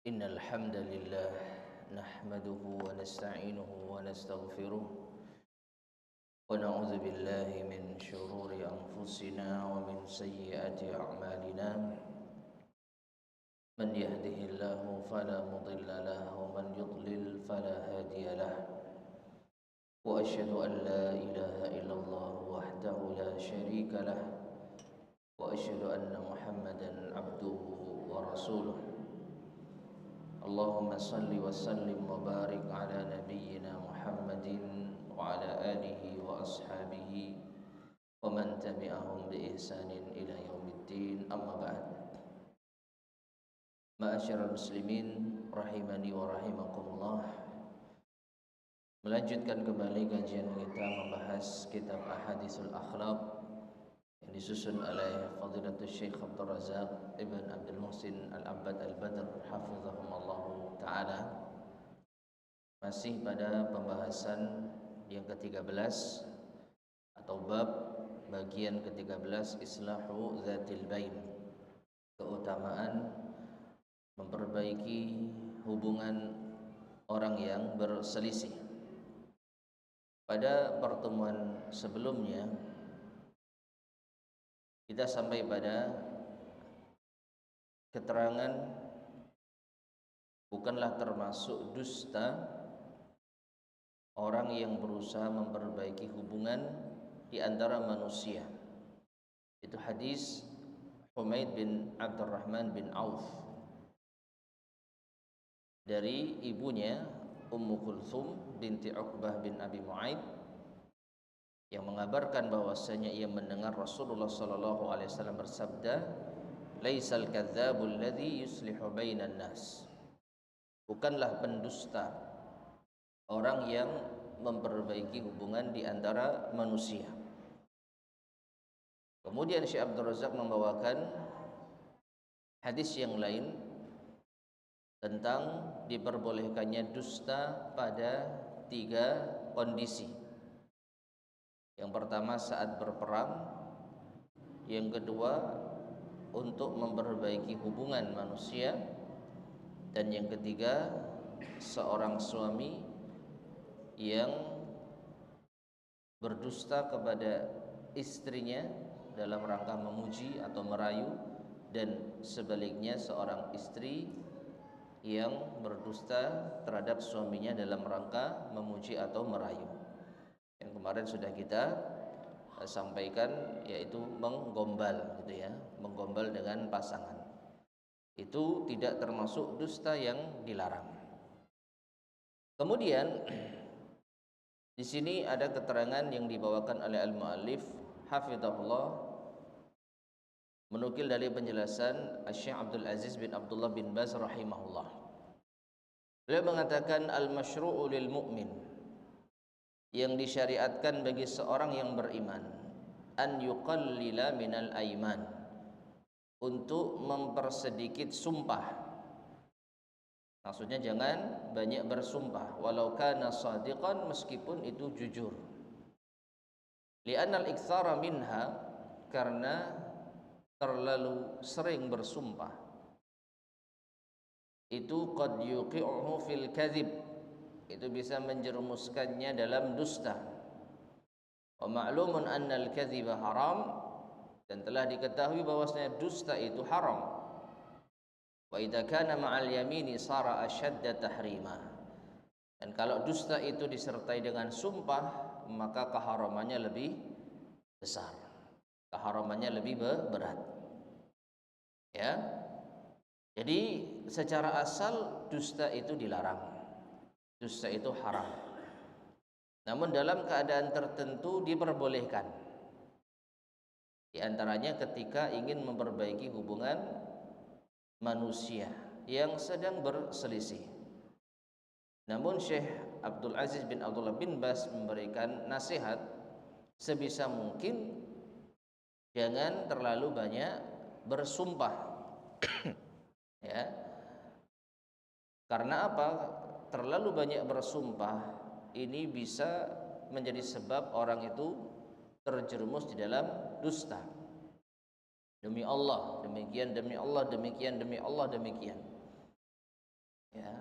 إن الحمد لله نحمده ونستعينه ونستغفره ونعوذ بالله من شرور أنفسنا ومن سيئات أعمالنا من يهده الله فلا مضل له ومن يضلل فلا هادي له وأشهد أن لا إله إلا الله وحده لا شريك له وأشهد أن محمدا عبده ورسوله اللهم صل وسلم وبارك على نبينا محمد وعلى آله وأصحابه ومن تبعهم بإحسان إلى يوم الدين أما بعد Ma'asyiral muslimin rahimani wa rahimakumullah. Melanjutkan kembali kajian kita membahas kitab Ahaditsul Akhlaq yang disusun oleh Fadilatul Syekh Abdul Razak Ibn Abdul Muhsin Al-Abbad Al-Badr hafizahumallahu ta'ala. Masih pada pembahasan yang ke-13 atau bab bagian ke-13, Islahu Dzatil Bain, keutamaan memperbaiki hubungan orang yang berselisih. Pada pertemuan sebelumnya kita sampai pada keterangan bukanlah termasuk dusta orang yang berusaha memperbaiki hubungan di antara manusia. Itu hadis Humaid bin Abdurrahman bin Auf dari ibunya Ummu Kulthum binti Uqbah bin Abi Mu'aid yang mengabarkan bahwasanya ia mendengar Rasulullah sallallahu alaihi wasallam bersabda, "Laisal kadzdzabul ladzi yuslihu bainan nas." Bukanlah pendusta orang yang memperbaiki hubungan di antara manusia. Kemudian Syekh Abdul Razak membawakan hadis yang lain tentang diperbolehkannya dusta pada 3 kondisi. Yang pertama saat berperang, yang kedua untuk memperbaiki hubungan manusia, dan yang ketiga seorang suami yang berdusta kepada istrinya dalam rangka memuji atau merayu, dan sebaliknya seorang istri yang berdusta terhadap suaminya dalam rangka memuji atau merayu. Yang kemarin sudah kita sampaikan, yaitu menggombal gitu ya, menggombal dengan pasangan. Itu tidak termasuk dusta yang dilarang. Kemudian di sini ada keterangan yang dibawakan oleh al-muallif hafizahullah, menukil dari penjelasan Syekh Abdul Aziz bin Abdullah bin Baz rahimahullah. Beliau mengatakan al-masyru'u lil mu'min, yang disyariatkan bagi seorang yang beriman, an yuqallila minal aiman, untuk mempersedikit sumpah. Maksudnya jangan banyak bersumpah, walau kana shadiqan, meskipun itu jujur. Li'anna al-iktsara minha, karena terlalu sering bersumpah itu qad yuqi'uhu fil kadzib, itu bisa menjerumuskannya dalam dusta. Wa ma'lumun annal kadhiba haram, dan telah diketahui bahwasanya dusta itu haram. Wa idza kana ma'al yamini sara ashadda tahrima, dan kalau dusta itu disertai dengan sumpah, maka keharamannya lebih besar, keharamannya lebih berat. Ya. Jadi secara asal dusta itu dilarang. Dusta itu haram. Namun dalam keadaan tertentu diperbolehkan. Di antaranya ketika ingin memperbaiki hubungan manusia yang sedang berselisih. Namun Syekh Abdul Aziz bin Abdullah bin Baz memberikan nasihat, sebisa mungkin jangan terlalu banyak bersumpah. Ya. Karena apa? Terlalu banyak bersumpah ini bisa menjadi sebab orang itu terjerumus di dalam dusta. Demi Allah demikian, demi Allah demikian, demi Allah demikian. Ya.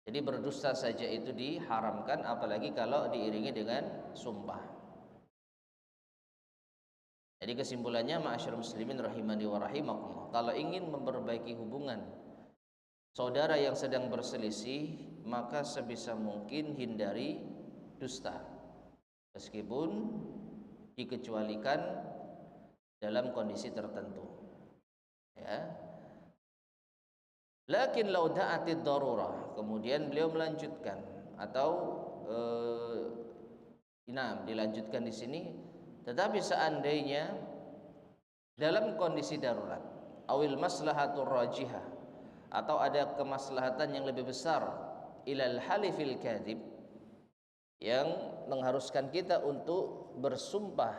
Jadi berdusta saja itu diharamkan, apalagi kalau diiringi dengan sumpah. Jadi kesimpulannya, ma'asyiral muslimin rahimani wa rahimakumullah, kalau ingin memperbaiki hubungan saudara yang sedang berselisih, maka sebisa mungkin hindari dusta, meskipun dikecualikan dalam kondisi tertentu. Ya. Lakin lau da'atid darurah, kemudian beliau melanjutkan atau dilanjutkan di sini, tetapi seandainya dalam kondisi darurat, awil maslahatur rajihah, atau ada kemaslahatan yang lebih besar, ilal halifil kadhib, yang mengharuskan kita untuk bersumpah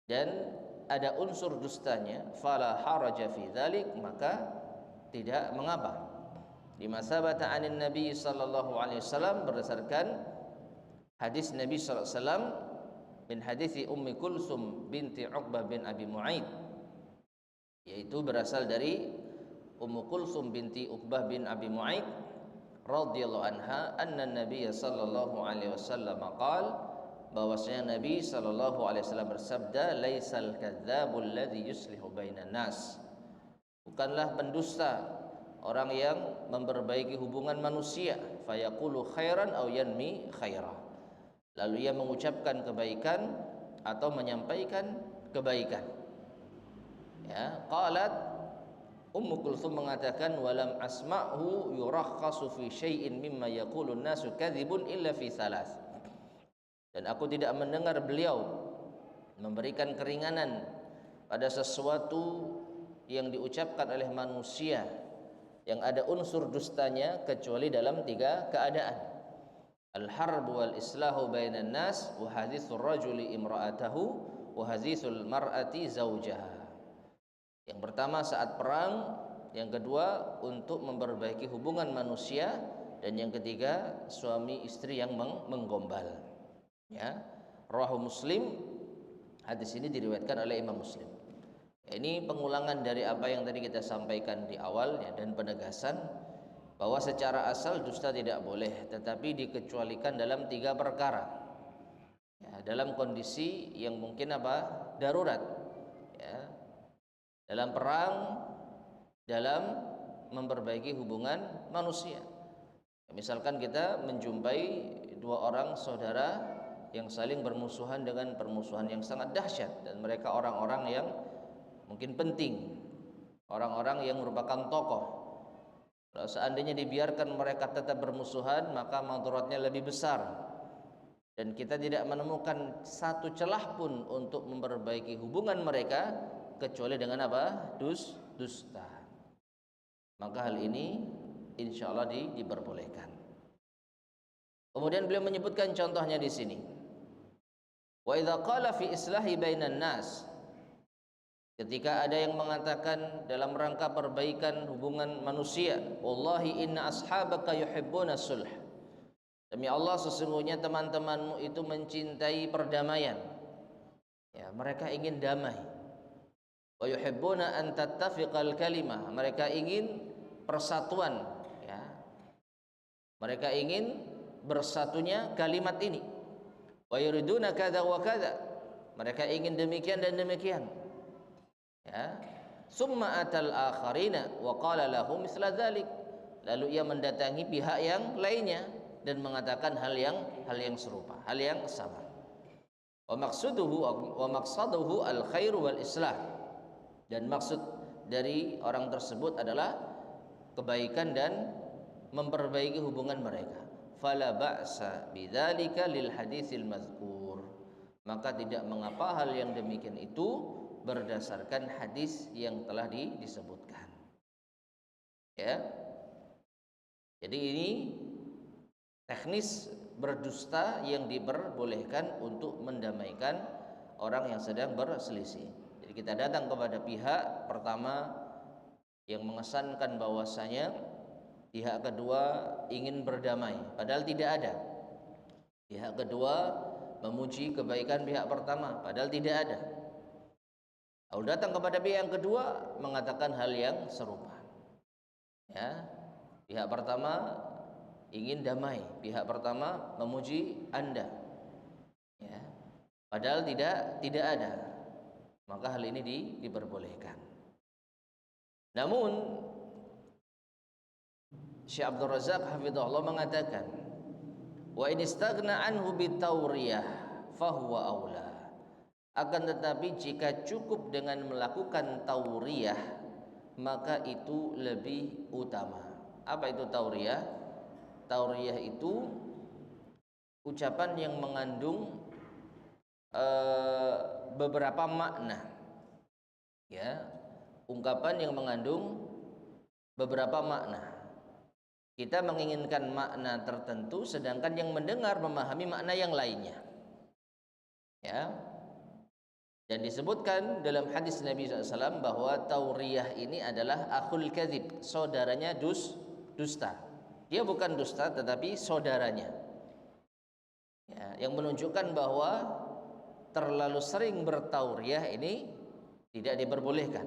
dan ada unsur dustanya, fala haraja fi dzalik, maka tidak mengapa. Di masabata anin Nabi sallallahu alaihi wasallam, berdasarkan hadis Nabi sallallahu alaihi wasallam min hadits Ummi Kulsum binti Uqbah bin Abi Mu'aid, yaitu berasal dari Ummu Kulsum binti Uqbah bin Abi Mu'aid radhiyallahu anha, anna Nabi sallallahu alaihi wasallam qala, bahwasanya Nabi sallallahu alaihi wasallam bersabda, laisal kadzdzabul ladzi yuslihu bainan nas, bukanlah pendusta orang yang memperbaiki hubungan manusia, fayaqulu khairan aw yanmi khaira, lalu ia mengucapkan kebaikan atau menyampaikan kebaikan. Ya, qalat Ummu Kulthum mengatakan, walam asma'hu yurakhasu fi syai'in mimma yaqulun nasu kadzibun illa fi thalath, dan aku tidak mendengar beliau memberikan keringanan pada sesuatu yang diucapkan oleh manusia yang ada unsur dustanya, kecuali dalam 3 keadaan: al-harb wal islahu bainan nas, wa hadithur rajuli imra'atahu, wa hadithul mar'ati zaujaha. Yang pertama saat perang, yang kedua untuk memperbaiki hubungan manusia, dan yang ketiga suami istri yang menggombal. Ya, rawahu Muslim, hadis ini diriwayatkan oleh Imam Muslim. Ini pengulangan dari apa yang tadi kita sampaikan di awal, ya, dan penegasan bahwa secara asal dusta tidak boleh, tetapi dikecualikan dalam 3 perkara. Ya, dalam kondisi yang mungkin darurat, ya, dalam perang, dalam memperbaiki hubungan manusia. Misalkan kita menjumpai 2 orang saudara yang saling bermusuhan dengan permusuhan yang sangat dahsyat, dan mereka orang-orang yang mungkin penting, orang-orang yang merupakan tokoh. Kalau seandainya dibiarkan mereka tetap bermusuhan, maka madaratnya lebih besar, dan kita tidak menemukan satu celah pun untuk memperbaiki hubungan mereka kecuali dengan dusta. Maka hal ini insyaallah diperbolehkan. Kemudian beliau menyebutkan contohnya di sini. Wa idza qala fi islahi bainan nas, ketika ada yang mengatakan dalam rangka perbaikan hubungan manusia, wallahi inna ashabaka yuhibbuna sulh, demi Allah sesungguhnya teman-temanmu itu mencintai perdamaian. Ya, mereka ingin damai. Wa yuhibbuna an tattafiqal kalimah, mereka ingin persatuan, ya. Mereka ingin bersatunya kalimat ini. Wa yuriduna kadza wa kadza, mereka ingin demikian dan demikian. Ya. Summa atal akharina wa qala lahum misla dzalik, lalu ia mendatangi pihak yang lainnya dan mengatakan hal yang serupa, hal yang sama. Wa maqsaduhu al khair wal islah, dan maksud dari orang tersebut adalah kebaikan dan memperbaiki hubungan mereka. Fala ba'sa bidzalika lil haditsil mazkur, maka tidak mengapa hal yang demikian itu berdasarkan hadis yang telah disebutkan. Ya. Jadi ini teknis berdusta yang diperbolehkan untuk mendamaikan orang yang sedang berselisih. Jadi kita datang kepada pihak pertama yang mengesankan bahwasanya pihak kedua ingin berdamai, padahal tidak ada. Pihak kedua memuji kebaikan pihak pertama, padahal tidak ada. Lalu datang kepada pihak yang kedua mengatakan hal yang serupa. Ya, Pihak pertama ingin damai, pihak pertama memuji Anda, ya. Padahal tidak ada. Maka hal ini diperbolehkan. Namun Syekh Abdul Razak hafizahullah mengatakan, wa in istaghna anhu bitawriyah fahuwa aula. Akan tetapi jika cukup dengan melakukan tauriyah, maka itu lebih utama. Apa itu tauriyah? Tauriyah itu ucapan yang mengandung beberapa makna, ya, ungkapan yang mengandung beberapa makna. Kita menginginkan makna tertentu, sedangkan yang mendengar memahami makna yang lainnya, ya. Dan disebutkan dalam hadis Nabi SAW bahwa tauriyah ini adalah akhul kadzib, saudaranya dusta. Dia bukan dusta tetapi saudaranya, ya, yang menunjukkan bahwa terlalu sering bertauriyah ini tidak diperbolehkan.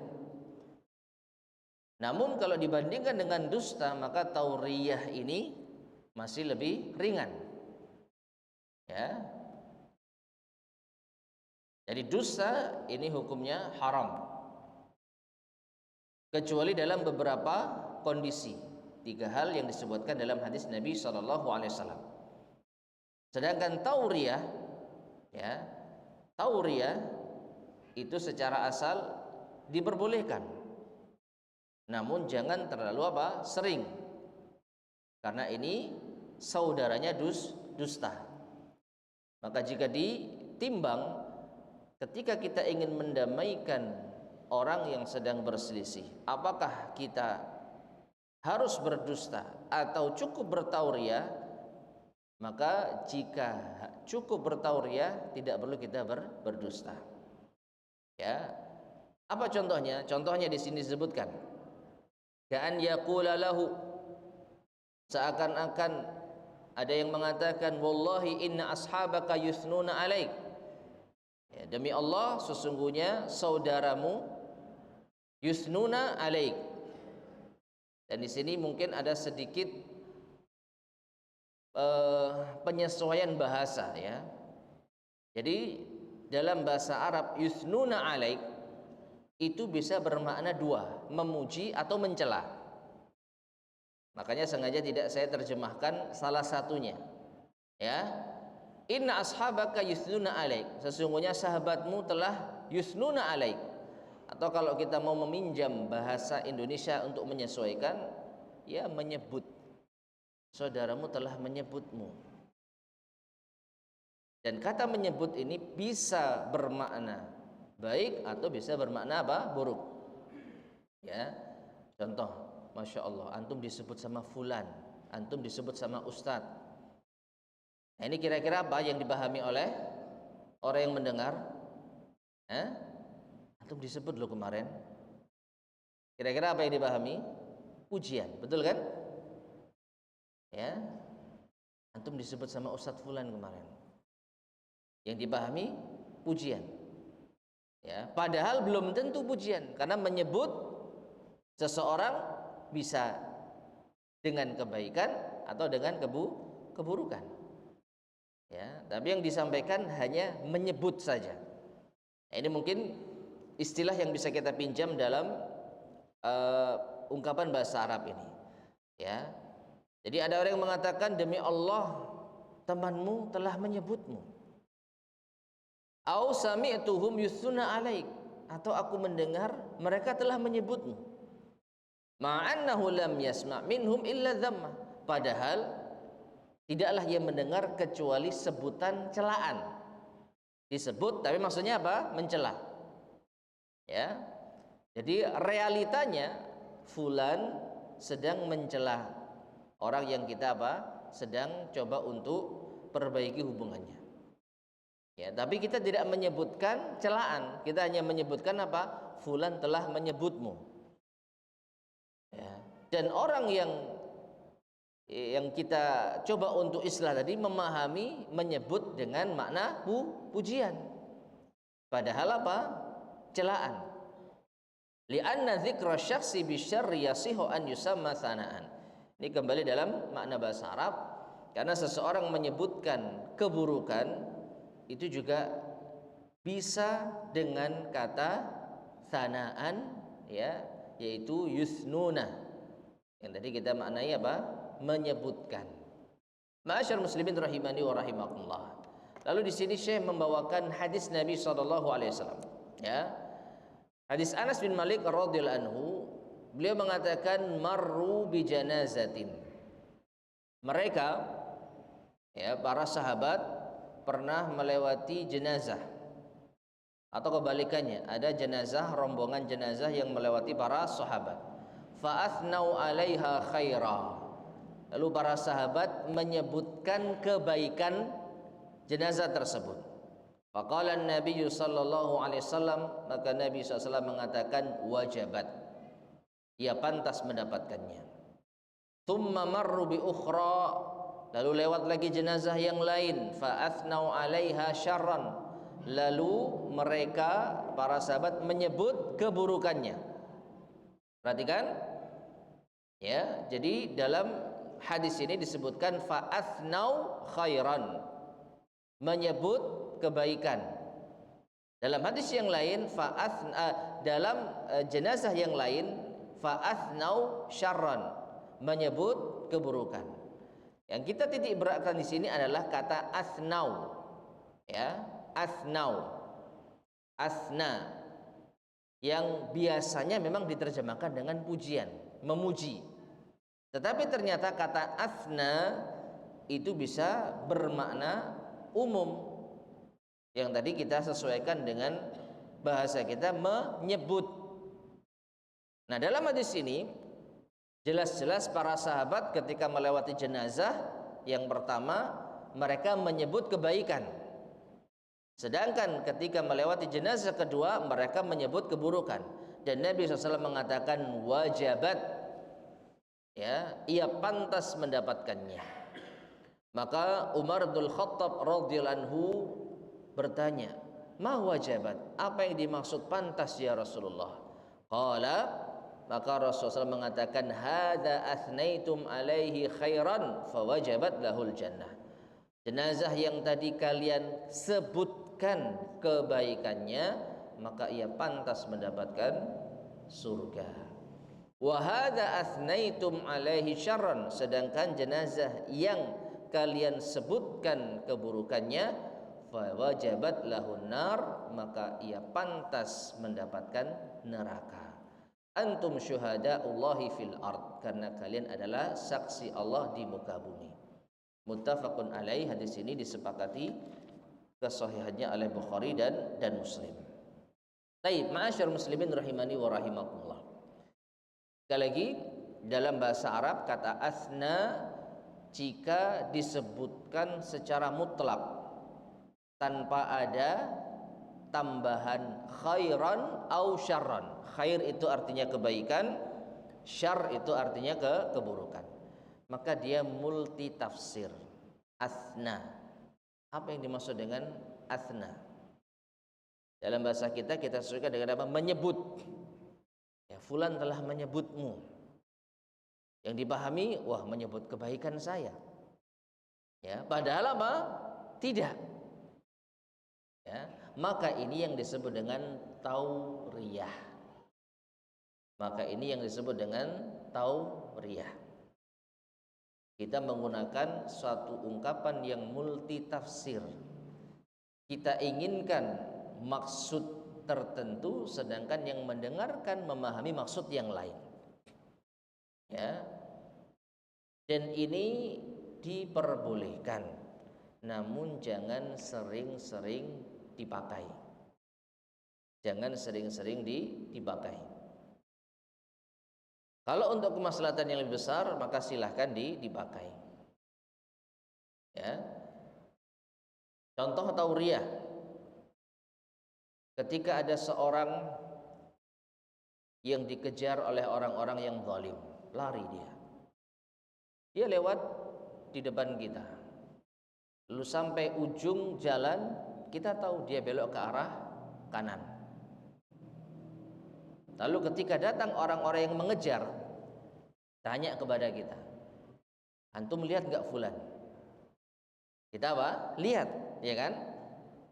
Namun kalau dibandingkan dengan dusta, maka tauriyah ini masih lebih ringan, ya. Jadi dusta ini hukumnya haram, kecuali dalam beberapa kondisi. 3 hal yang disebutkan dalam hadis Nabi SAW. Sedangkan tauriyah, ya, tauriyah itu secara asal diperbolehkan, namun jangan terlalu sering, karena ini saudaranya dusta. Maka jika ditimbang, ketika kita ingin mendamaikan orang yang sedang berselisih, apakah kita harus berdusta atau cukup bertauriyah? Maka jika cukup bertauriyah, tidak perlu kita berdusta, ya. Apa contohnya? Contohnya di sini disebutkan, ka'an yaqula lahu, seakan-akan ada yang mengatakan, wallahi inna ashabaka yusnuna alaik, ya, demi Allah sesungguhnya saudaramu yusnuna alaik. Dan di sini mungkin ada sedikit penyesuaian bahasa, ya. Jadi dalam bahasa Arab yusnuna alaik itu bisa bermakna 2, memuji atau mencela. Makanya sengaja tidak saya terjemahkan salah satunya, ya. Inna ashabaka yusnuna alaik, sesungguhnya sahabatmu telah yusnuna alaik. Atau kalau kita mau meminjam bahasa Indonesia untuk menyesuaikan, ya, menyebut, saudaramu telah menyebutmu. Dan kata menyebut ini bisa bermakna baik atau bisa bermakna buruk, ya. Contoh, Masya Allah, antum disebut sama fulan, antum disebut sama ustadz. Nah, ini kira-kira apa yang dipahami oleh orang yang mendengar? Antum disebut loh kemarin. Kira-kira apa yang dipahami? Pujian, betul kan? Ya, antum disebut sama ustadz fulan kemarin. Yang dipahami pujian, ya. Padahal belum tentu pujian, karena menyebut seseorang bisa dengan kebaikan atau dengan keburukan, ya. Tapi yang disampaikan hanya menyebut saja. Nah, ini mungkin istilah yang bisa kita pinjam dalam ungkapan bahasa Arab ini, ya. Jadi ada orang yang mengatakan, demi Allah temanmu telah menyebutmu. Au sami'tuhum yusuna alaik, atau aku mendengar mereka telah menyebutmu. Ma'annahu lam yasma' minhum illa dhamma, padahal tidaklah ia mendengar kecuali sebutan celaan. Disebut tapi maksudnya apa? Mencela, ya. Jadi realitanya fulan sedang mencela orang yang kita sedang coba untuk perbaiki hubungannya, ya. Tapi kita tidak menyebutkan celaan, kita hanya menyebutkan apa? Fulan telah menyebutmu, ya. Dan orang yang kita coba untuk islah tadi memahami menyebut dengan makna pujian, padahal apa? Celaan. Li'anna dzikra syakhsi bisyarri yasihu an yusamma thana'an. Ini kembali dalam makna bahasa Arab, karena seseorang menyebutkan keburukan itu juga bisa dengan kata sanaan, ya, yaitu yusnuna. Yang tadi kita maknai apa? Menyebutkan. Ma'asyar muslimin rahimani wa rahimakumullah. Lalu di sini Syekh membawakan hadis Nabi SAW. Ya, hadis Anas bin Malik radhiyallahu anhu, beliau mengatakan marru bi janazatin. Mereka, ya, para sahabat pernah melewati jenazah, atau kebalikannya, ada jenazah, rombongan jenazah yang melewati para sahabat. Fa athnau 'alaiha khaira. Lalu para sahabat menyebutkan kebaikan jenazah tersebut. Faqala an-nabiy sallallahu alaihi wasallam, maka Nabi SAW mengatakan wajabat, ia pantas mendapatkannya. Thumma marru bi ukhra, lalu lewat lagi jenazah yang lain, fa athnau 'alaiha syarran, lalu mereka para sahabat menyebut keburukannya. Perhatikan, ya, jadi dalam hadis ini disebutkan fa athnau khairan, menyebut kebaikan. Dalam hadis yang lain dalam jenazah yang lain fa athnau syarran, menyebut keburukan. Yang kita titik beratkan di sini adalah kata athnau, ya, athnau, athna, yang biasanya memang diterjemahkan dengan pujian, memuji. Tetapi ternyata kata athna itu bisa bermakna umum, yang tadi kita sesuaikan dengan bahasa kita, menyebut. Nah, dalam hadis ini jelas-jelas para sahabat ketika melewati jenazah yang pertama mereka menyebut kebaikan, sedangkan ketika melewati jenazah kedua mereka menyebut keburukan. Dan Nabi SAW mengatakan wajabat, ya, ia pantas mendapatkannya. Maka Umar bin Khattab radhiyallahu anhu bertanya, ma wajabat, apa yang dimaksud pantas ya Rasulullah? Qala, maka Rasulullah SAW mengatakan hadza athnaitum alaihi khairan fawajabat lahul jannah. Jenazah yang tadi kalian sebutkan kebaikannya, maka ia pantas mendapatkan surga. Wa hadza athnaitum alaihi syarran, sedangkan jenazah yang kalian sebutkan keburukannya, fawajabat lahun nar, maka ia pantas mendapatkan neraka. Antum syuhada'ullahi fil ard, karena kalian adalah saksi Allah di muka bumi. Muttafaqun alaih, hadis ini disepakati kesahihannya oleh Bukhari dan Muslim. Baik, ma'asyar muslimin rahimani wa rahimakumullah. Sekali lagi, dalam bahasa Arab kata asna jika disebutkan secara mutlak tanpa ada tambahan khairan au syarran. Khair itu artinya kebaikan, syar itu artinya keburukan. Maka dia multi tafsir. Athna. Apa yang dimaksud dengan athna? Dalam bahasa kita sesuaikan dengan apa? Menyebut. Ya, fulan telah menyebutmu. Yang dipahami, wah, menyebut kebaikan saya. Ya, padahal apa? Tidak. Ya, maka ini yang disebut dengan tauriyah. Maka ini yang disebut dengan tauriyah. Kita menggunakan suatu ungkapan yang multi tafsir. Kita inginkan maksud tertentu, sedangkan yang mendengarkan memahami maksud yang lain. Ya. Dan ini diperbolehkan, namun jangan sering-sering dipakai. Jangan sering-sering dipakai. Kalau untuk kemaslahatan yang lebih besar, maka silahkan dipakai. Ya. Contoh tauriyah. Ketika ada seorang yang dikejar oleh orang-orang yang zalim, lari dia. Dia lewat di depan kita. Lalu sampai ujung jalan, kita tahu dia belok ke arah kanan. Lalu ketika datang orang-orang yang mengejar, tanya kepada kita, Antum lihat nggak fulan? Kita apa? Lihat, ya kan?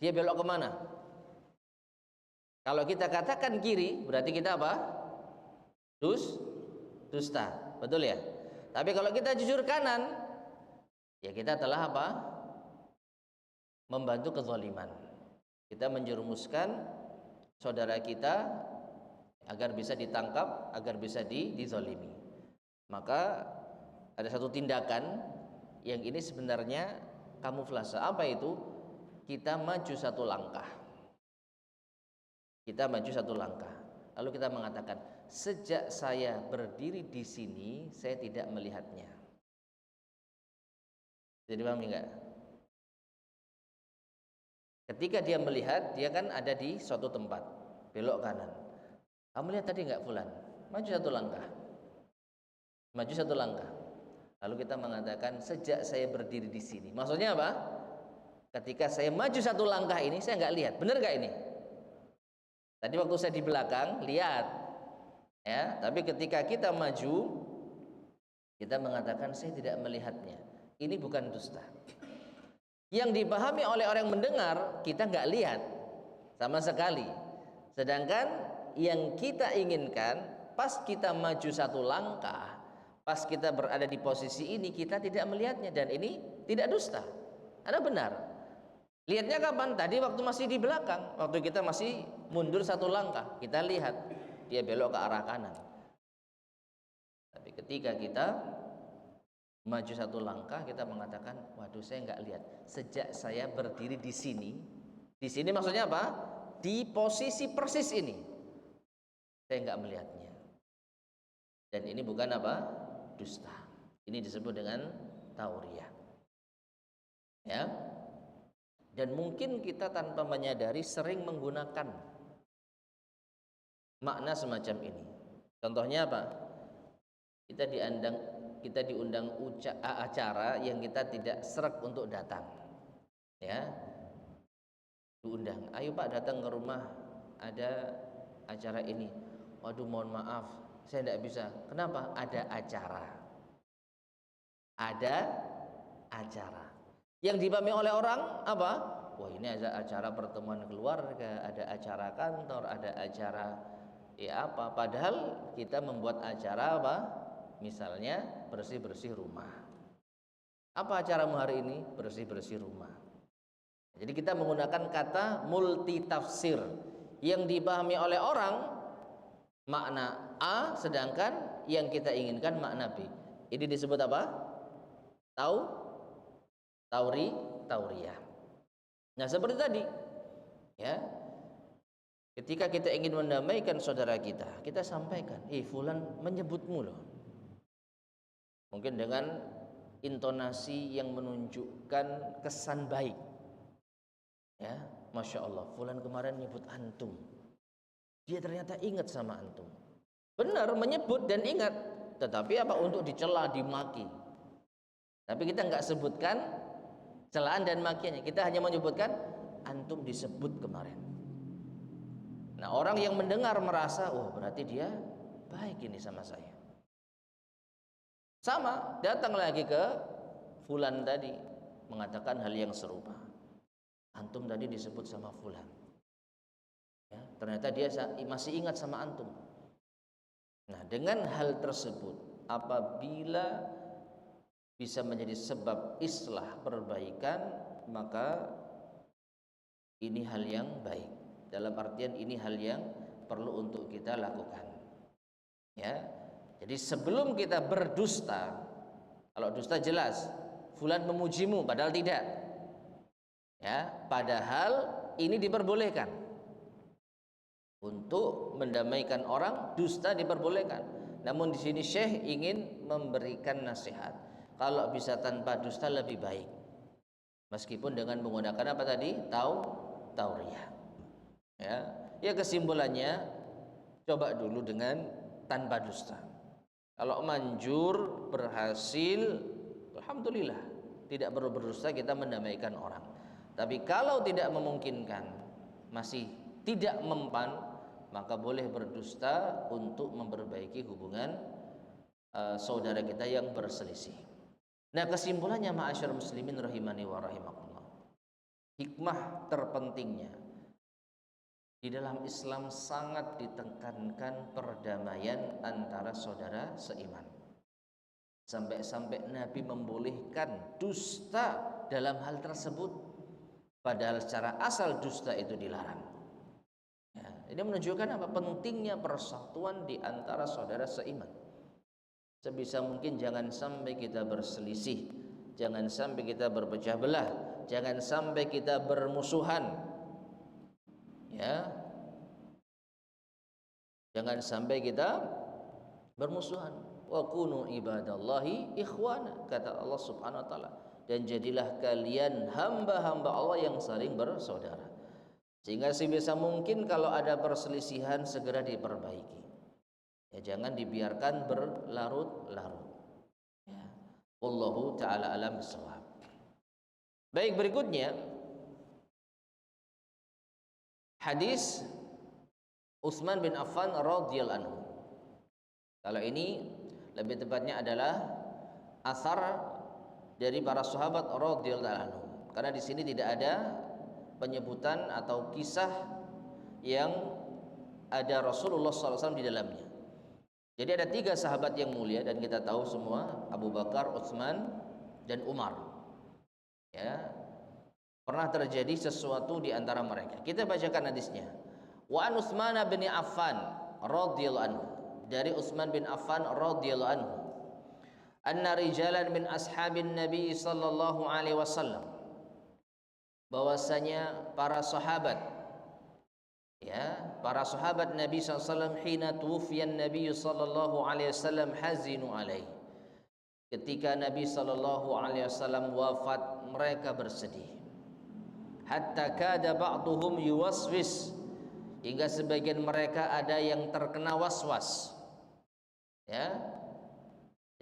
Dia belok kemana? Kalau kita katakan kiri, berarti kita apa? Dusta, betul ya? Tapi kalau kita jujur kanan, ya kita telah apa? Membantu kezaliman. Kita menjerumuskan saudara kita agar bisa ditangkap, agar bisa dizalimi. Maka ada satu tindakan yang ini sebenarnya kamuflase. Apa itu? Kita maju satu langkah. Kita maju satu langkah. Lalu kita mengatakan, sejak saya berdiri di sini, saya tidak melihatnya. Jadi paham enggak? Ketika dia melihat, dia kan ada di suatu tempat, belok kanan. Kamu lihat tadi enggak fulan? Maju satu langkah. Maju satu langkah. Lalu kita mengatakan, sejak saya berdiri di sini. Maksudnya apa? Ketika saya maju satu langkah ini, saya enggak lihat. Benar enggak ini? Tadi waktu saya di belakang, lihat. Ya, tapi ketika kita maju, kita mengatakan saya tidak melihatnya. Ini bukan dusta. Yang dipahami oleh orang yang mendengar, kita nggak lihat sama sekali. Sedangkan yang kita inginkan, pas kita maju satu langkah, pas kita berada di posisi ini, kita tidak melihatnya, dan ini tidak dusta. Ada benar. Lihatnya kapan? Tadi waktu masih di belakang, waktu kita masih mundur satu langkah, kita lihat dia belok ke arah kanan. Tapi ketika kita maju satu langkah, kita mengatakan, waduh, saya nggak lihat. Sejak saya berdiri di sini maksudnya apa? Di posisi persis ini, saya nggak melihatnya. Dan ini bukan apa? Dusta. Ini disebut dengan tauriyah. Ya. Dan mungkin kita tanpa menyadari sering menggunakan makna semacam ini. Contohnya apa? Kita diundang acara yang kita tidak sreg untuk datang. Ya. Diundang, ayo Pak datang ke rumah, ada acara ini. Waduh, mohon maaf, saya tidak bisa. Kenapa? Ada acara. Ada acara. Yang dipahami oleh orang apa? Wah, ini ada acara pertemuan keluarga, ada acara kantor, ada acara ya apa? Padahal kita membuat acara apa? Misalnya bersih-bersih rumah. Apa acaramu hari ini? Bersih-bersih rumah. Jadi kita menggunakan kata multitafsir yang dipahami oleh orang makna A, sedangkan yang kita inginkan makna B. Ini disebut apa? Tauriyah. Nah, seperti tadi, ya. Ketika kita ingin mendamaikan saudara kita sampaikan, fulan menyebutmu loh. Mungkin dengan intonasi yang menunjukkan kesan baik. Ya, Masya Allah, fulan kemarin menyebut antum. Dia ternyata ingat sama antum. Benar, menyebut dan ingat, tetapi apa? Untuk dicela, dimaki. Tapi kita nggak sebutkan celaan dan makiannya, kita hanya menyebutkan antum disebut kemarin. Nah, orang yang mendengar merasa, oh berarti dia baik ini sama saya. Sama, datang lagi ke fulan tadi, mengatakan hal yang serupa. Antum tadi disebut sama fulan. Ya, ternyata dia masih ingat sama antum. Nah, dengan hal tersebut, apabila bisa menjadi sebab islah perbaikan, maka ini hal yang baik. Dalam artian ini hal yang perlu untuk kita lakukan. Ya. Jadi sebelum kita berdusta, kalau dusta jelas fulan memujimu padahal tidak. Ya, padahal ini diperbolehkan. Untuk mendamaikan orang, dusta diperbolehkan. Namun di sini Syekh ingin memberikan nasihat. Kalau bisa tanpa dusta lebih baik. Meskipun dengan menggunakan apa tadi? Tauriyah. Ya, kesimpulannya coba dulu dengan tanpa dusta. Kalau manjur berhasil, alhamdulillah, tidak perlu berdusta, kita mendamaikan orang. Tapi kalau tidak memungkinkan, masih tidak mempan, maka boleh berdusta untuk memperbaiki hubungan saudara kita yang berselisih. Nah, kesimpulannya ma'asyar muslimin rahimani wa rahimakumullah, hikmah terpentingnya di dalam Islam sangat ditekankan perdamaian antara saudara seiman. Sampai-sampai Nabi membolehkan dusta dalam hal tersebut, padahal secara asal dusta itu dilarang. Ya, ini menunjukkan apa? Pentingnya persatuan di antara saudara seiman. Sebisa mungkin jangan sampai kita berselisih, jangan sampai kita berpecah belah, jangan sampai kita bermusuhan. Ya, jangan sampai kita bermusuhan. Wa kunu ibadallahi ikhwana, kata Allah Subhanahu wa taala, dan jadilah kalian hamba-hamba Allah yang saling bersaudara. Sehingga sebisa mungkin kalau ada perselisihan segera diperbaiki. Ya, jangan dibiarkan berlarut-larut. Ya. Wallahu taala alam bisawab. Baik, berikutnya hadis Utsman bin Affan radhiyallahu anhu. Kalau ini lebih tepatnya adalah asar dari para sahabat radhiyallahu anhu, karena di sini tidak ada penyebutan atau kisah yang ada Rasulullah SAW di dalamnya. Jadi ada 3 sahabat yang mulia dan kita tahu semua, Abu Bakar, Utsman, dan Umar. Ya, pernah terjadi sesuatu di antara mereka. Kita bacakan hadisnya. Wa an Utsman bin Affan radhiyallahu anhu, dari Utsman bin Affan radhiyallahu anhu, anna rijalan min ashabin Nabi sallallahu alaihi wasallam, bahwasanya para sahabat, ya, para sahabat Nabi sallallahu alaihi wasallam, hina tuwfiyan Nabi sallallahu alaihi wasallam hazinu alaihi, ketika Nabi sallallahu alaihi wasallam wafat mereka bersedih. Hatta kada ba'duhum yuwaswis, hingga sebagian mereka ada yang terkena waswas. Ya,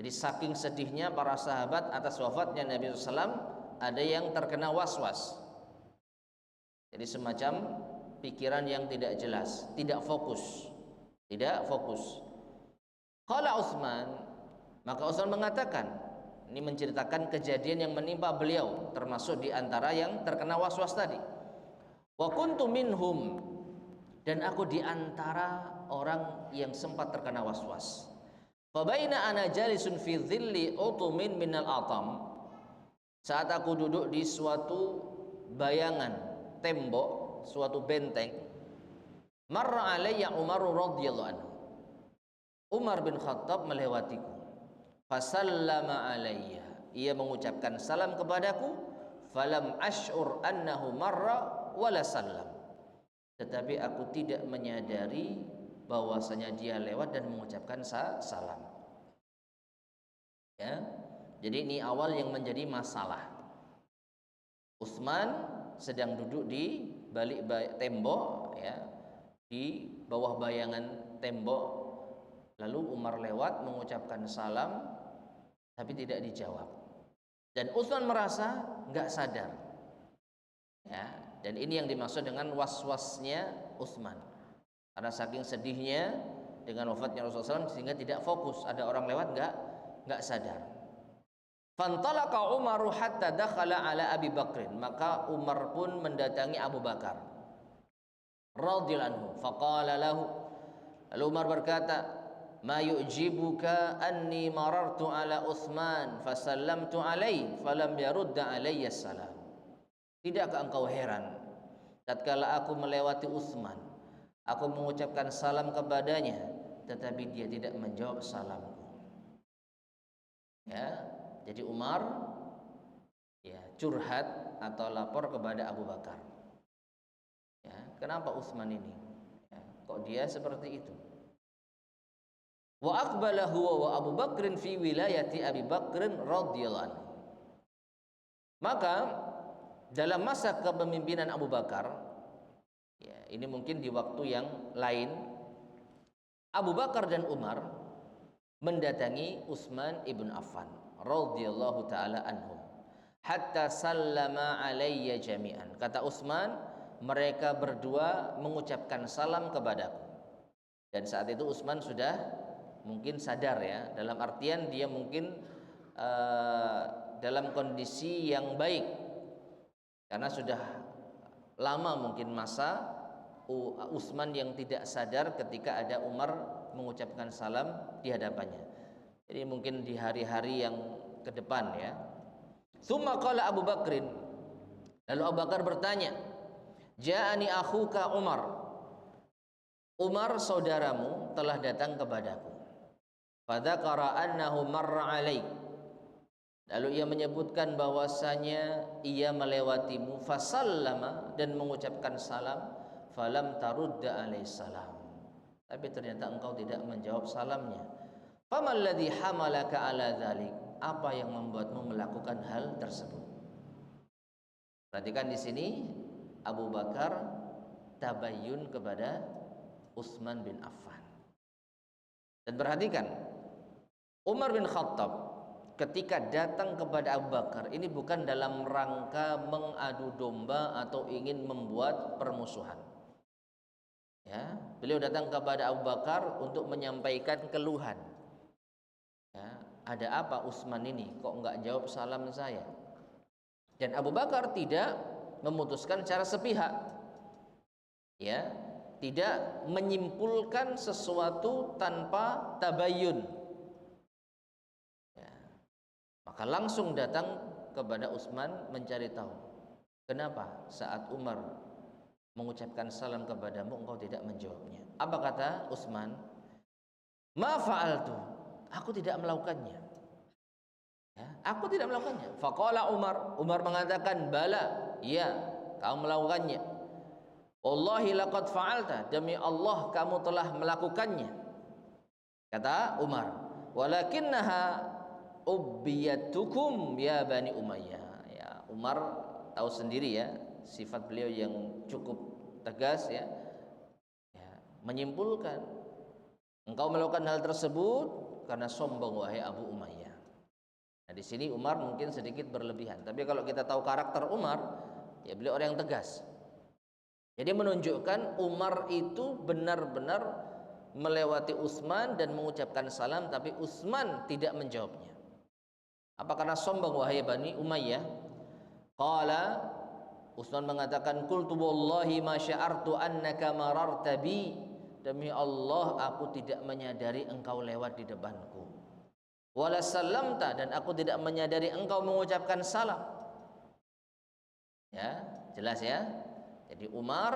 jadi saking sedihnya para sahabat atas wafatnya Nabi SAW, ada yang terkena waswas. Jadi semacam pikiran yang tidak jelas, tidak fokus. Qala Utsman, maka Utsman mengatakan, ini menceritakan kejadian yang menimpa beliau, termasuk di antara yang terkena waswas tadi. Wa kuntu minhum, dan aku di antara orang yang sempat terkena waswas. Fa baina ana jalisun fi dhilli utumin minal atam, saat aku duduk di suatu bayangan tembok, suatu benteng, marra alayya Umar radhiyallahu anhu, Umar bin Khattab melewatiku. Fasallama alayya, ia mengucapkan salam kepadaku. Falam ash'ur annahu marra wala sallam, tetapi aku tidak menyadari bahwasanya dia lewat dan mengucapkan salam. Ya, jadi ini awal yang menjadi masalah. Utsman sedang duduk di balik tembok, ya, di bawah bayangan tembok. Lalu Umar lewat mengucapkan salam, tapi tidak dijawab. Dan Utsman merasa nggak sadar. Ya, dan ini yang dimaksud dengan waswasnya Utsman. Karena saking sedihnya dengan wafatnya Rasulullah SAW sehingga tidak fokus, ada orang lewat nggak sadar. Fantalaqa Umaru hatta dakhala ala Abi Bakrin, maka Umar pun mendatangi Abu Bakar radhiyallahu anhu. Faqala lahu, lalu Umar berkata, ma yu'jibuka anni marartu ala Utsman fasallamtu alaihi falam yarudda alayya salam. Tidakkah engkau heran tatkala aku melewati Utsman, aku mengucapkan salam kepadanya, tetapi dia tidak menjawab salamku. Ya, jadi Umar, ya, curhat atau lapor kepada Abu Bakar. Ya, kenapa Utsman ini? Ya, kok dia seperti itu? Wa aqbala huwa wa Abu Bakrin fi wilayati Abi Bakrin radhiyallahu anhu. Maka dalam masa kepemimpinan Abu Bakar, ya, ini mungkin di waktu yang lain, Abu Bakar dan Umar mendatangi Utsman ibn Affan radhiyallahu taala anhum hatta sallama alayya jami'an. Kata Utsman, mereka berdua mengucapkan salam kepadaku. Dan saat itu Utsman sudah mungkin sadar, ya, dalam artian dia mungkin dalam kondisi yang baik, karena sudah lama mungkin masa Utsman yang tidak sadar ketika ada Umar mengucapkan salam di hadapannya. Jadi mungkin di hari-hari yang ke depan ya. Tsumma qala Abu Bakrin, lalu Abu Bakar bertanya, ja'ani akhuka Umar, Umar saudaramu telah datang kepadaku. Fadzakara annahu marra alaik, lalu ia menyebutkan bahwasanya ia melewatimu, fasallama, dan mengucapkan salam, falam tarudda alaihi salam, tapi ternyata engkau tidak menjawab salamnya. Famal ladzi hamalaka ala dzalik, apa yang membuatmu melakukan hal tersebut? Perhatikan di sini Abu Bakar tabayyun kepada Utsman bin Affan. Dan perhatikan, Umar bin Khattab ketika datang kepada Abu Bakar ini bukan dalam rangka mengadu domba atau ingin membuat permusuhan. Ya, beliau datang kepada Abu Bakar untuk menyampaikan keluhan. Ya, ada apa Utsman ini kok enggak jawab salam saya? Dan Abu Bakar tidak memutuskan secara sepihak. Ya, tidak menyimpulkan sesuatu tanpa tabayyun. Ya, maka langsung datang kepada Utsman mencari tahu, kenapa saat Umar mengucapkan salam kepadamu engkau tidak menjawabnya? Apa kata Utsman? Ma fa'altu, aku tidak melakukannya. Ya, aku tidak melakukannya. Faqala Umar, Umar mengatakan, bala, iya, kau melakukannya. Wallahi laqad fa'alta, demi Allah kamu telah melakukannya. Kata Umar, walakinnaha ubbiyatukum ya Bani Umayyah. Ya, Umar tahu sendiri ya, sifat beliau yang cukup tegas ya, menyimpulkan engkau melakukan hal tersebut karena sombong wahai Abu Umayyah. Nah, di sini Umar mungkin sedikit berlebihan, tapi kalau kita tahu karakter Umar, ya beliau orang yang tegas. Jadi menunjukkan Umar itu benar-benar melewati Utsman dan mengucapkan salam, tapi Utsman tidak menjawabnya. Apa karena sombong wahai Bani Umayyah? Qala, Utsman mengatakan, qultu wallahi ma sya'artu annaka mararta bi, demi Allah aku tidak menyadari engkau lewat di depanku. Wala sallamta, dan aku tidak menyadari engkau mengucapkan salam. Ya, jelas ya. Jadi Umar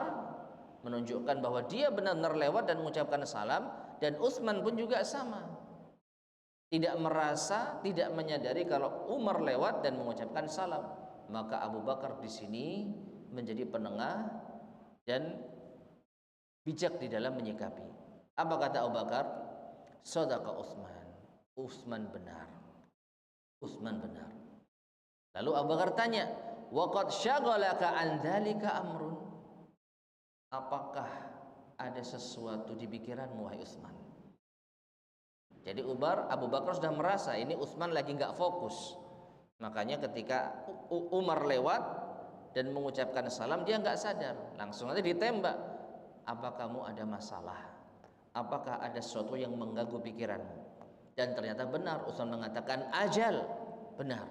menunjukkan bahwa dia benar-benar lewat dan mengucapkan salam, dan Utsman pun juga sama. Tidak merasa, tidak menyadari kalau Umar lewat dan mengucapkan salam. Maka Abu Bakar di sini menjadi penengah dan bijak di dalam menyikapi. Apa kata Abu Bakar? Shadaqa Utsman. Utsman benar. Utsman benar. Lalu Abu Bakar tanya, waqad syaghalaka an dzalika amrun, apakah ada sesuatu di pikiranmu wahai Utsman? Jadi Abu Bakar sudah merasa ini Utsman lagi nggak fokus. Makanya ketika Umar lewat dan mengucapkan salam, dia nggak sadar, langsung aja ditembak. Apa kamu ada masalah? Apakah ada sesuatu yang mengganggu pikiranmu? Dan ternyata benar, Utsman mengatakan ajal, benar.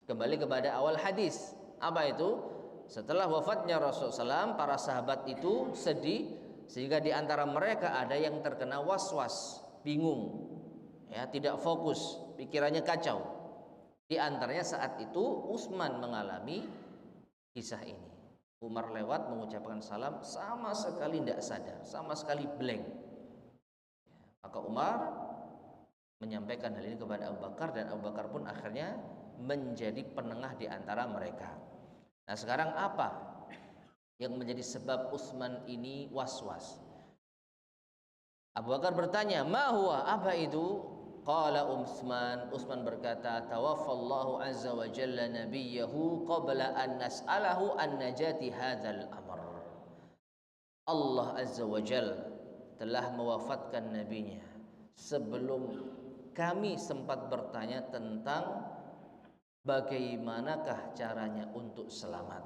Kembali kepada awal hadis, apa itu? Setelah wafatnya Rasulullah SAW, para sahabat itu sedih, sehingga di antara mereka ada yang terkena was-was, bingung, ya, tidak fokus, pikirannya kacau. Di antaranya saat itu Utsman mengalami kisah ini. Umar lewat mengucapkan salam, sama sekali tidak sadar, sama sekali blank. Maka Umar menyampaikan hal ini kepada Abu Bakar, dan Abu Bakar pun akhirnya menjadi penengah di antara mereka. Nah, sekarang apa yang menjadi sebab Utsman ini was-was? Abu Bakar bertanya, "Ma huwa?" Apa itu? Qala Utsman berkata, "Tawaffallahu azza wa jalla nabiyahu qabla an nas'alahu an najati hadzal amr." Allah azza wa jalla telah mewafatkan nabinya sebelum kami sempat bertanya tentang bagaimanakah caranya untuk selamat.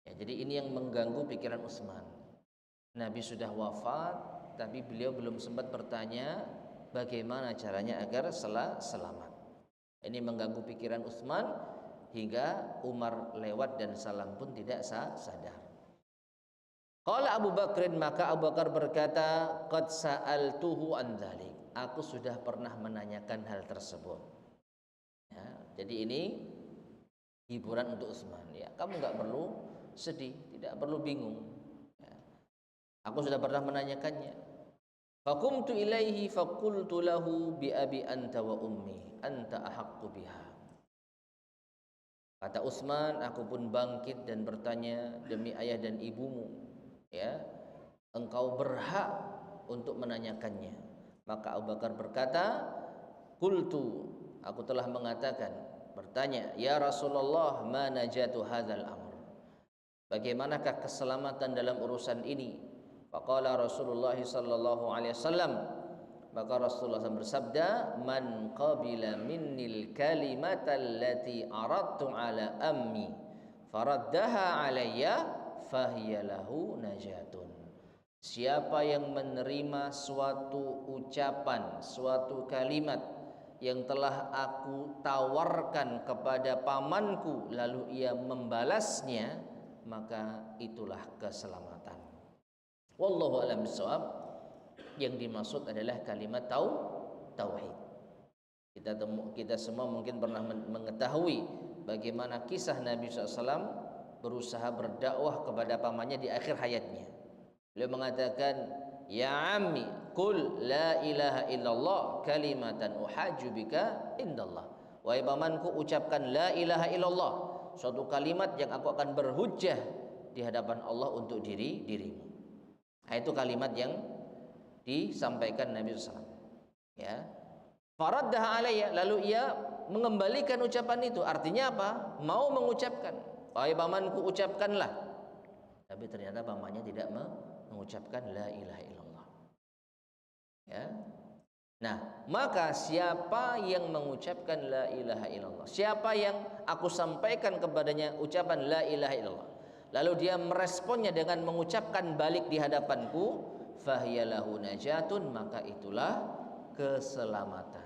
Ya, jadi ini yang mengganggu pikiran Utsman. Nabi sudah wafat, tapi beliau belum sempat bertanya bagaimana caranya agar selamat. Ini mengganggu pikiran Utsman hingga Umar lewat dan salam pun tidak sadar. Qala Abu Bakrin, maka Abu Bakar berkata, qad sa'altuhu an dzalik. Aku sudah pernah menanyakan hal tersebut. Ya, jadi ini hiburan untuk Utsman. Ya, kamu nggak perlu sedih, tidak perlu bingung. Ya, aku sudah pernah menanyakannya. Faqumtu ilaihi faqultu lahu bi abi anta wa ummi anta ahaqqu biha. Kata Utsman, aku pun bangkit dan bertanya, demi ayah dan ibumu, ya, engkau berhak untuk menanyakannya. Maka Abu Bakar berkata, qultu, aku telah mengatakan, bertanya, ya Rasulullah, ma najatu hadzal amr, bagaimanakah keselamatan dalam urusan ini? Faqala Rasulullah sallallahu alaihi wasallam, maka Rasulullah SAW bersabda, man qabila minnil kalimata allati aradtu ala ammi faraddaha alayya fahiya lahu najatun. Siapa yang menerima suatu ucapan, suatu kalimat yang telah aku tawarkan kepada pamanku lalu ia membalasnya, maka itulah keselamatan. Wallahu a'lam bishawab. Yang dimaksud adalah kalimat tauhid. Kita semua mungkin pernah mengetahui bagaimana kisah Nabi SAW berusaha berdakwah kepada pamannya di akhir hayatnya. Beliau mengatakan, ya ammi qul la ilaha illallah kalimatan uhajju bika indallah. Wahai pamanku, ucapkan la ilaha illallah, suatu kalimat yang aku akan berhujjah di hadapan Allah untuk dirimu. Nah, itu kalimat yang disampaikan Nabi SAW. Ya, faraddaha alayya, lalu ia mengembalikan ucapan itu. Artinya apa? Mau mengucapkan, wahai pamanku, ucapkanlah. Tapi ternyata pamannya tidak mengucapkan la ilaha illallah. Ya. Nah, maka siapa yang mengucapkan la ilaha illallah, siapa yang aku sampaikan kepadanya ucapan la ilaha illallah, lalu dia meresponnya dengan mengucapkan balik di hadapanku, fahiyalahu najatun, maka itulah keselamatan.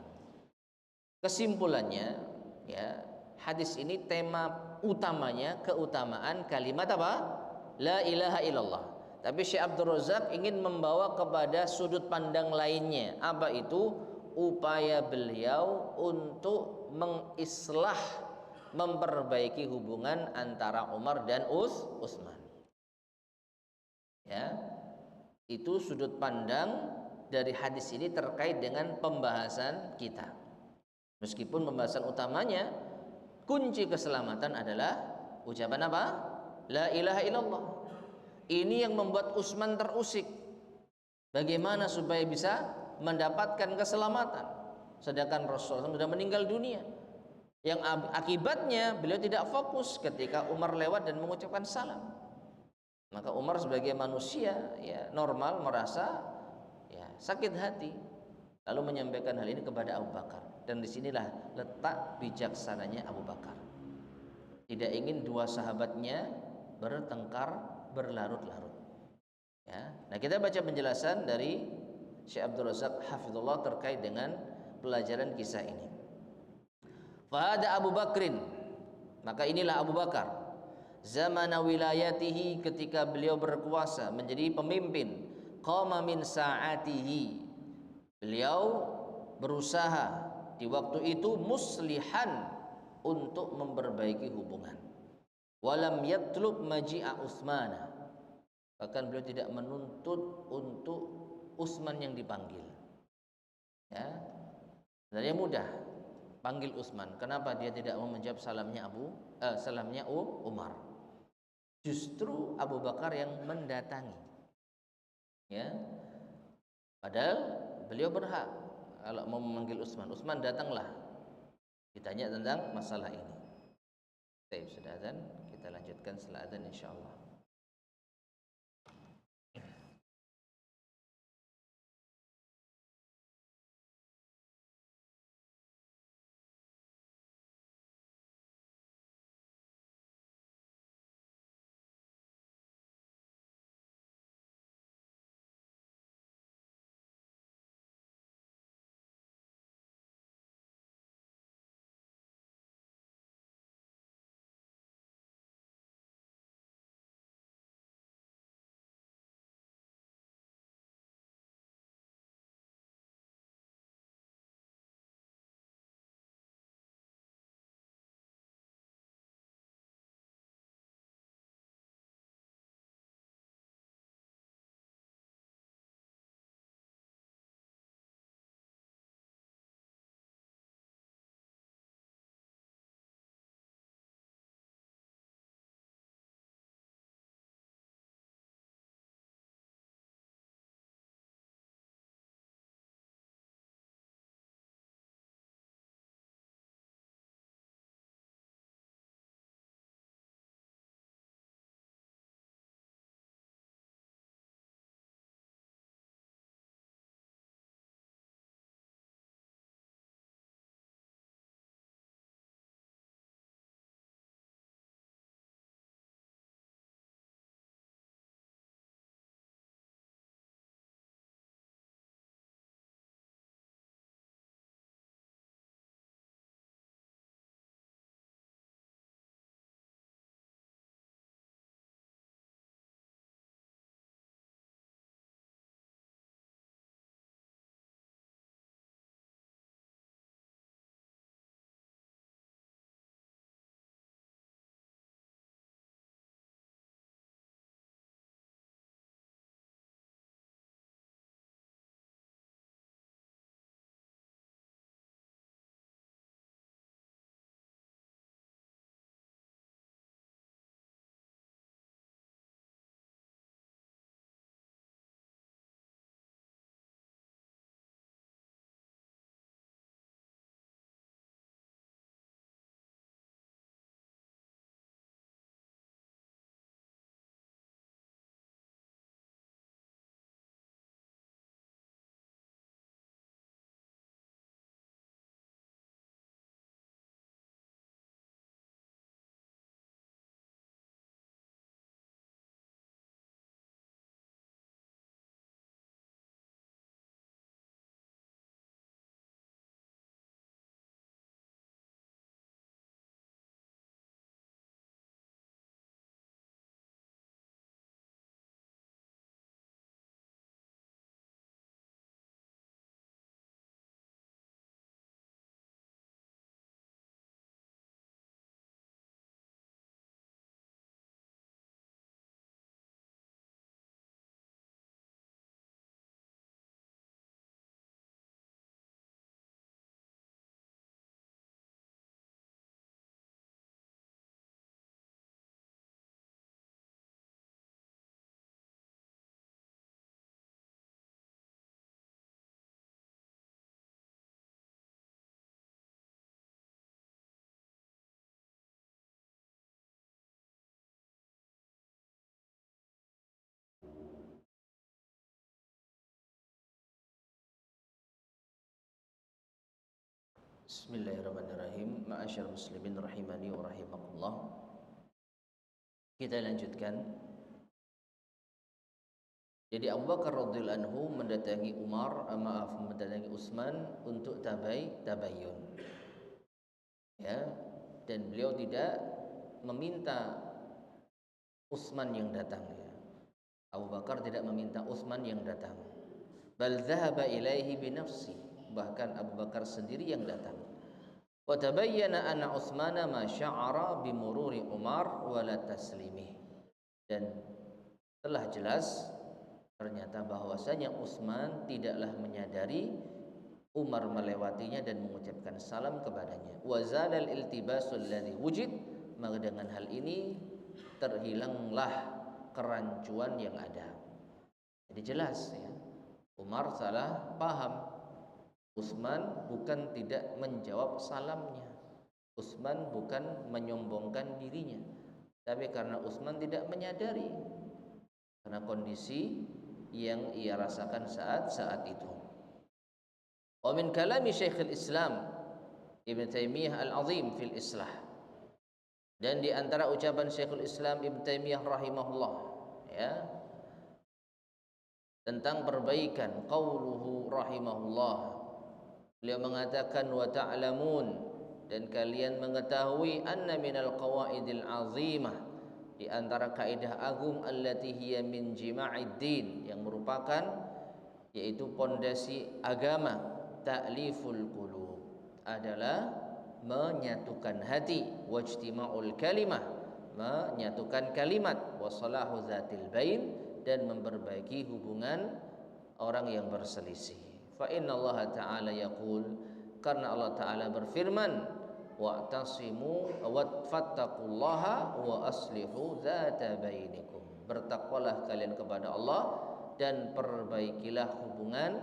Kesimpulannya, ya, hadis ini tema utamanya keutamaan kalimat apa? La ilaha illallah. Tapi Syekh Abdul Razak ingin membawa kepada sudut pandang lainnya. Apa itu? Upaya beliau untuk mengislah, memperbaiki hubungan antara Umar dan Utsman. Ya, itu sudut pandang dari hadis ini terkait dengan pembahasan kita. Meskipun pembahasan utamanya kunci keselamatan adalah ucapan apa? La ilaha illallah. Ini yang membuat Utsman terusik. Bagaimana supaya bisa mendapatkan keselamatan, sedangkan Rasulullah sudah meninggal dunia. Yang akibatnya beliau tidak fokus ketika Umar lewat dan mengucapkan salam. Maka Umar sebagai manusia ya normal merasa ya sakit hati, lalu menyampaikan hal ini kepada Abu Bakar. Dan disinilah letak bijaksananya Abu Bakar. Tidak ingin dua sahabatnya bertengkar berlarut-larut. Ya. Nah, kita baca penjelasan dari Syekh Abdul Razak hafizullah terkait dengan pelajaran kisah ini. Fahada Abu Bakrin, maka inilah Abu Bakar, zamana wilayatihi, ketika beliau berkuasa menjadi pemimpin, qama min sa'atihi, beliau berusaha di waktu itu muslihan, untuk memperbaiki hubungan. Walam yatlub maji'a Utsmana, bahkan beliau tidak menuntut untuk Utsman yang dipanggil. Ya, sebenarnya mudah panggil Utsman. Kenapa dia tidak mau menjawab salamnya Umar? Justru Abu Bakar yang mendatangi. Ya, padahal beliau berhak kalau mau memanggil Utsman. Utsman datanglah, ditanya tentang masalah ini. Baik, sudah azan, kita lanjutkan setelah azan insyaallah. Bismillahirrahmanirrahim. Ma'asyar muslimin rahimani wa rahimakumullah. Kita lanjutkan. Jadi Abu Bakar radhiyallahu anhu mendatangi Utsman untuk tabayyun. Ya, dan beliau tidak meminta Utsman yang datang, ya. Abu Bakar tidak meminta Utsman yang datang. Bal dhahaba ilaihi bi nafsi. Bahkan Abu Bakar sendiri yang datang. Wa tabayyana anna Utsmana ma sya'ara bi mururi Umar wa la taslimih. Dan telah jelas ternyata bahwasanya Utsman tidaklah menyadari Umar melewatinya dan mengucapkan salam kepadanya. Wa zadal iltibasul ladzi wujid. Maka dengan hal ini terhilanglah kerancuan yang ada. Jadi jelas, ya, Umar salah paham. Utsman bukan tidak menjawab salamnya. Utsman bukan menyombongkan dirinya, tapi karena Utsman tidak menyadari karena kondisi yang ia rasakan saat itu. Wa min kalami Syekhul Islam Ibn Taimiyah Al-Azim fil Islah. Dan di antara ucapan Syekhul Islam Ibn Taimiyah rahimahullah, ya, tentang perbaikan, qauluhu rahimahullah, beliau mengatakan wa ta'lamun, dan kalian mengetahui, anna minal qawaidil azimah, di antara kaidah agung, allati hiya min jima'id din, yang merupakan yaitu pondasi agama, ta'liful qulub, adalah menyatukan hati, wajtima'ul kalimah, menyatukan kalimat, wasalahu zatil bain, dan memperbaiki hubungan orang yang berselisih. Fa inna Allah ta'ala yaqul, karena Allah ta'ala berfirman, wa'tasimu wattaqullaha wa aslihu zata bainikum, bertakwalah kalian kepada Allah dan perbaikilah hubungan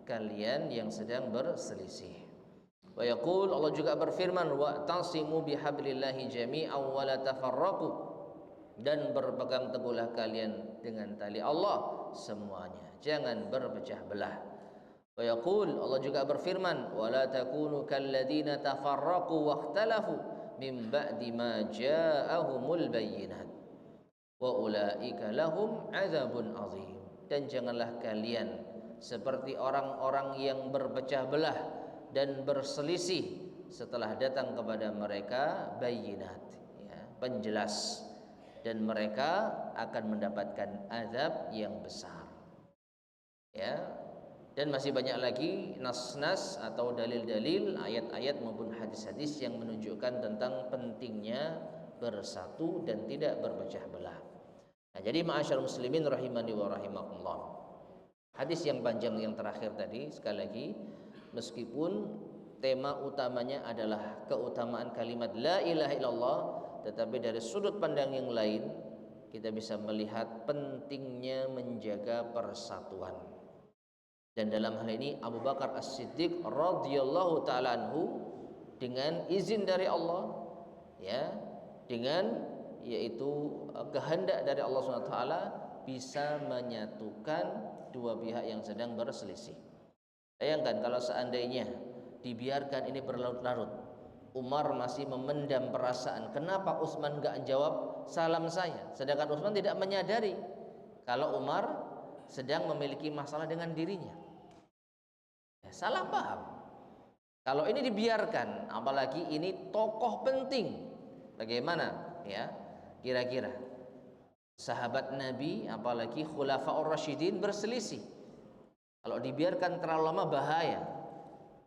kalian yang sedang berselisih. Wa yaqul, Allah juga berfirman, wa'tasimu bihablillahi jami'an wa la tafarraqu, dan berpegang teguhlah kalian dengan tali Allah semuanya, jangan berpecah belah. Wa yaqul, Allah juga berfirman, wa la takunu kalladzina tafarraqu wakhtalafu min ba'di ma ja'ahumul bayyinat wa ulaika lahum adzabun azim, dan janganlah kalian seperti orang-orang yang berpecah belah dan berselisih setelah datang kepada mereka bayyinat, ya, penjelas, dan mereka akan mendapatkan azab yang besar. Ya, dan masih banyak lagi nas-nas atau dalil-dalil, ayat-ayat maupun hadis-hadis yang menunjukkan tentang pentingnya bersatu dan tidak berpecah belah. Nah, jadi ma'asyarul muslimin rahimani wa rahimakumullah. Hadis yang panjang yang terakhir tadi, sekali lagi, meskipun tema utamanya adalah keutamaan kalimat la ilaha illallah, tetapi dari sudut pandang yang lain kita bisa melihat pentingnya menjaga persatuan. Dan dalam hal ini Abu Bakar As-Siddiq radhiyallahu taala anhu, dengan izin dari Allah, ya, dengan yaitu kehendak dari Allah Subhanahu wa taala, bisa menyatukan dua pihak yang sedang berselisih. Bayangkan kalau seandainya dibiarkan ini berlarut-larut, Umar masih memendam perasaan, kenapa Utsman enggak jawab salam saya, sedangkan Utsman tidak menyadari kalau Umar sedang memiliki masalah dengan dirinya. Ya, salah paham. Kalau ini dibiarkan, apalagi ini tokoh penting, bagaimana, ya, kira-kira sahabat Nabi, apalagi khulafaur rasyidin berselisih. Kalau dibiarkan terlalu lama bahaya.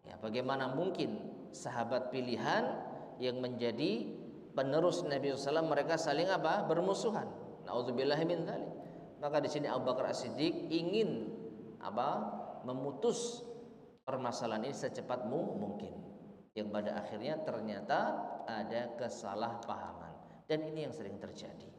Ya, bagaimana mungkin sahabat pilihan yang menjadi penerus Nabi SAW mereka saling apa? Bermusuhan. Nauzubillahi min dzalik. Maka di sini Abu Bakar As-Siddiq ingin apa? Memutus permasalahan ini secepat mungkin. Yang pada akhirnya ternyata ada kesalahpahaman. Dan ini yang sering terjadi.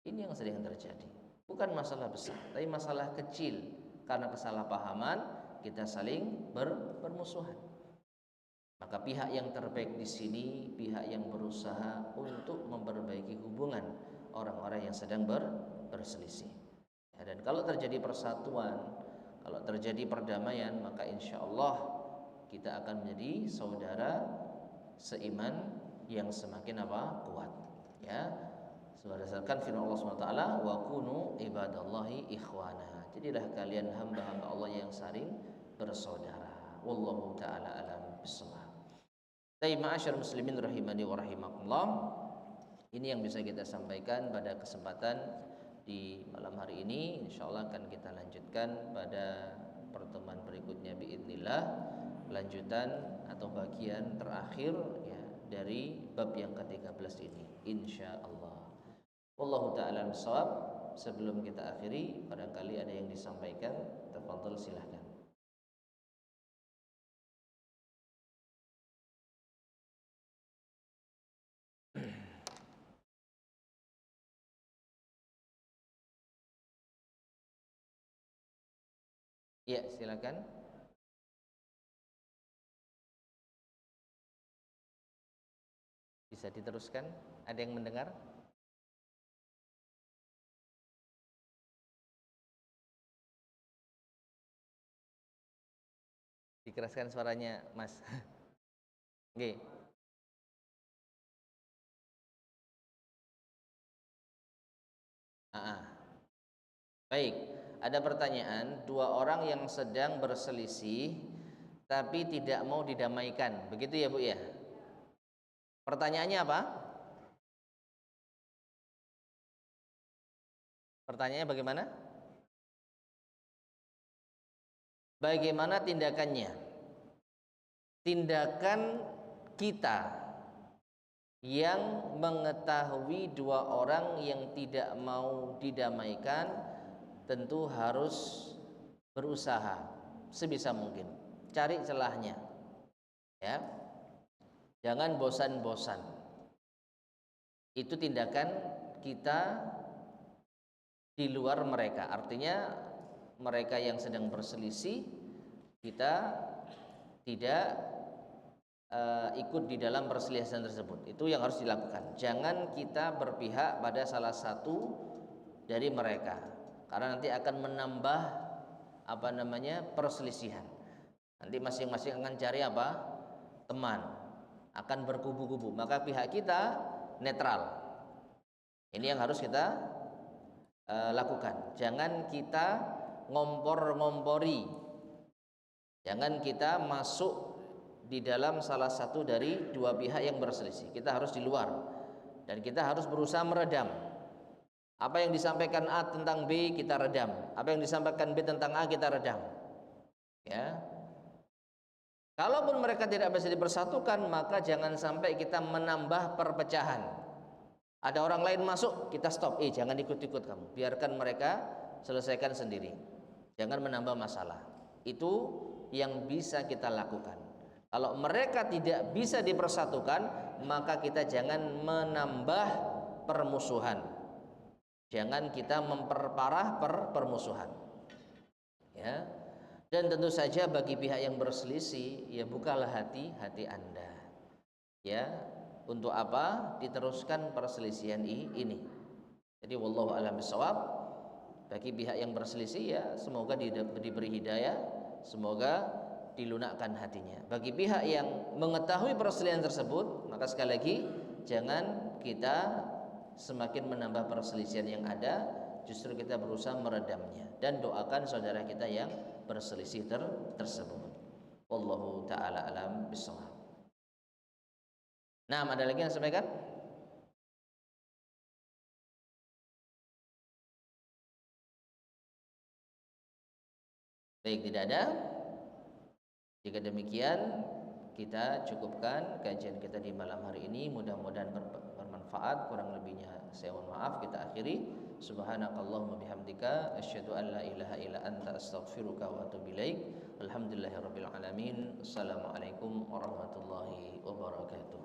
Ini yang sering terjadi. Bukan masalah besar, tapi masalah kecil. Karena kesalahpahaman kita saling bermusuhan. Maka pihak yang terbaik di sini pihak yang berusaha untuk memperbaiki hubungan orang-orang yang sedang berselisih. Ya, dan kalau terjadi persatuan, kalau terjadi perdamaian, maka insya Allah kita akan menjadi saudara seiman yang semakin kuat, ya. Berdasarkan firman Allah SWT, wa kunu ibadallahi ikhwana. Jadilah kalian hamba-hamba Allah yang saling bersaudara. Wallahu taala alam bissawab. Baik, ma'asyar muslimin rahimani wa rahimakumullah. Ini yang bisa kita sampaikan pada kesempatan di malam hari ini. Insyaallah akan kita lanjutkan pada pertemuan berikutnya biidznillah, lanjutan atau bagian terakhir ya dari bab yang ke-13 ini insyaallah. Wallahu ta'ala bishawab. Sebelum kita akhiri, barangkali ada yang disampaikan, tafadhol silahkan. Ya, silakan. Bisa diteruskan? Ada yang mendengar? Dikeraskan suaranya, Mas. Oke. Baik, ada pertanyaan, dua orang yang sedang berselisih tapi tidak mau didamaikan. Begitu ya, Bu ya? Pertanyaannya apa? Pertanyaannya bagaimana? Bagaimana tindakannya? Tindakan kita yang mengetahui dua orang yang tidak mau didamaikan tentu harus berusaha sebisa mungkin cari celahnya, ya. Jangan bosan-bosan. Itu tindakan kita di luar mereka. Artinya mereka yang sedang berselisih, kita tidak ikut di dalam perselisihan tersebut. Itu yang harus dilakukan. Jangan kita berpihak pada salah satu dari mereka, karena nanti akan menambah perselisihan. Nanti masing-masing akan cari teman, akan berkubu-kubu. Maka pihak kita netral. Ini yang harus kita lakukan. Jangan kita ngompor-ngompori. Jangan kita masuk di dalam salah satu dari dua pihak yang berselisih. Kita harus di luar dan kita harus berusaha meredam. Apa yang disampaikan A tentang B kita redam. Apa yang disampaikan B tentang A kita redam. Ya. Kalaupun mereka tidak bisa dipersatukan, maka jangan sampai kita menambah perpecahan. Ada orang lain masuk, kita stop. Jangan ikut-ikut kamu. Biarkan mereka selesaikan sendiri. Jangan menambah masalah. Itu yang bisa kita lakukan. Kalau mereka tidak bisa dipersatukan, maka kita jangan menambah permusuhan. Jangan kita memperparah permusuhan. Ya. Dan tentu saja bagi pihak yang berselisih, ya bukalah hati Anda. Ya, untuk apa diteruskan perselisihan ini? Jadi wallahu a'lam bishawab. Bagi pihak yang berselisih, ya semoga diberi hidayah, semoga dilunakkan hatinya. Bagi pihak yang mengetahui perselisihan tersebut, maka sekali lagi jangan kita semakin menambah perselisihan yang ada, justru kita berusaha meredamnya dan doakan saudara kita yang berselisih tersebut. Wallahu taala alam bishawab. Nah, ada lagi yang sampaikan? Baik, tidak ada. Jika demikian, kita cukupkan kajian kita di malam hari ini. Mudah-mudahan bermanfaat. Kurang lebihnya saya mohon maaf. Kita akhiri. Subhanakallahumma bihamdika asyhadu an la ilaha illa anta astaghfiruka wa atubu ilaik. Alhamdulillahirabbil alamin. Assalamualaikum warahmatullahi wabarakatuh.